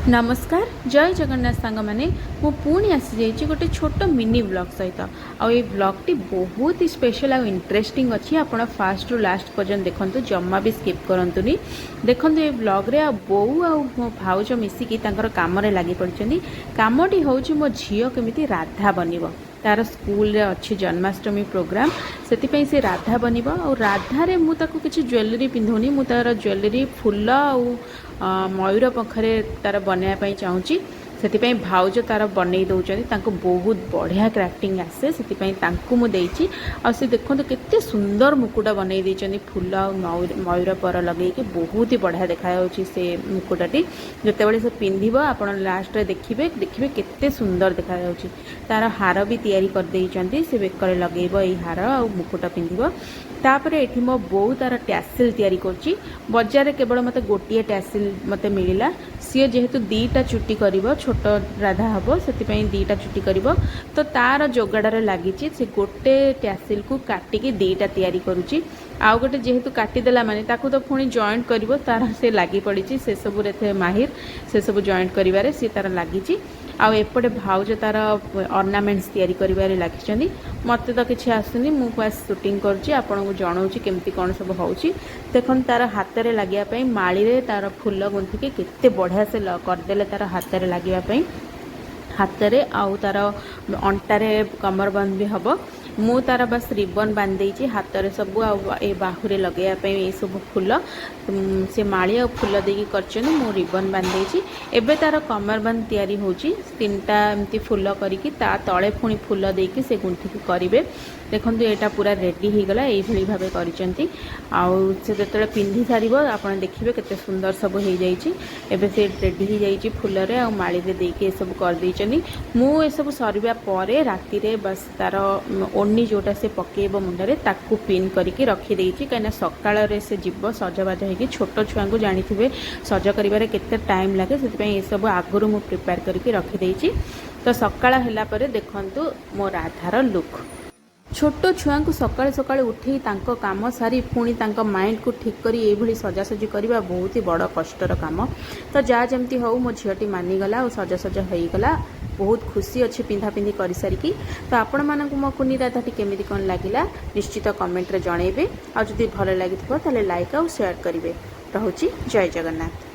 नमस्कार जय जगन्नाथ सांग मैंने मु पुणी आसी जाइए गोटे छोट मिनी ब्लॉग सहित आई ब्लॉग टी बहुत ही स्पेशल आ इंटरेस्टिंग अच्छी आप फास्ट रु लास्ट पर्यंत देखते जमा भी स्किप करंतुनी देखो ये ब्लॉग रे बो आ मो भाउज मिसिकी काम लगी पड़ती कामटी हूँ मो झी केमी राधा बनब तार स्कूल रे अच्छी जन्माष्टमी प्रोग्राम से राधा बनब और राधारे मुझे किसी ज्वेलरी पिंधुनी मु तार ज्वेलरी फुल आ मयूर पखरे तार बनवाई चाहूँगी से भाउज तार बनई दौरान बहुत बढ़िया क्राफ्टिंग आसे से मुझे आसे देखो केते सुंदर मुकुटा बनई देती फुल मयूर पर लगे बहुत ही बढ़िया देखा से मुकुटाटी जितेबाला से पिंधिब आप लास्ट देखिए देखिए केते सुंदर देखा तार हार भी तैयारी कर देइचंती से बेकर लगेब ये हार आ मुकुटा पिंधिब तापर एठी मो बो तार टैसिल तैयारी करची बजार केवल मते गोटिए टैसिल मते मिलिला सी जेहेतु दीटा चुटी करिवो छोट राधा हबो सेति दीटा चुटी करिवो तो तार जोगाड़े लगी से गोटे टैसिल को काटिकी दीटा तैयारी करुची आउ गोटे जेहेतु काटिदेला माने ताकू तो पुणी जॉइंट करिवो तार से लगी पड़ी से सब रे माहिर से सब जॉइंट करिवारे सी तार लगी आउ एपटे भाउज तार ऑर्नामेंट्स तैयारी करिवारे लगी मत तो किसी आसुनी मु बस शूटिंग करछि आपन को जणाउछि केमती कोन सब होउछि देखन तार हाथ रे लागिया पई माळी रे तार फुल गुंथि केते बढ़िया से करदेले तार हाथ रे लागिया पई हाथ रे आउ तार अंटारे कमर बंद भी हबो मु तार बस रिबन बांध देइछि हाथ रे सब ए बाहुरे लगेया पे ए सब फूल से माळी आ फूल देकी करछन मु रिबन बांध देइछि एबे तार कमर बंद तैयारी होछि तीनटा एमती फूल करिकि ता तळे फुणी फूल देकी से गुंठी करिवे देखंतु एटा पूरा रेडी हो गला एई भली भाबे करिसंती आउ से जतले पिंधी सारिबो आपण देखिबे केते सुंदर सब हो जाइछि एबे से रेडी हो जाइछि फूल रे आ माळी रे देकी सब कर देइछनी मु ए सब सरिबा परे राती रे बस तार ओनी जोटा से पकेब मुंडे ताकू पिन करके रखी देइछि कहिना सकाळ रे से जीव सजबाज होगी छोट छुआ को जानिथिबे सज करिवारे केते टाइम लागे सेति ए सब आगुरु मु प्रिपेयर करके रखी देइछि तो सकाळ हैला परे देखंतु मो राधार लुक छोट छुआ को सकाଳେ सकाଳେ उठी तांको काम सारी पुणी तांको माइंड को ठीक करी ए भली सजासजी करबा बहुत ही बड़ कष्टर काम तो जा जमती हो मो झीटी मानिगला और सजासज होईगला बहुत खुशी अच्छी पिंधा पिंधि कर सारिकी तो आपण मानक मो कुनी राधाटी केमिति कोन लागिला निश्चित कमेंट रे जणेबे आ जदि भल लागिथबो ताले लाइक और शेयर करिवे। रहुची जय जगन्नाथ।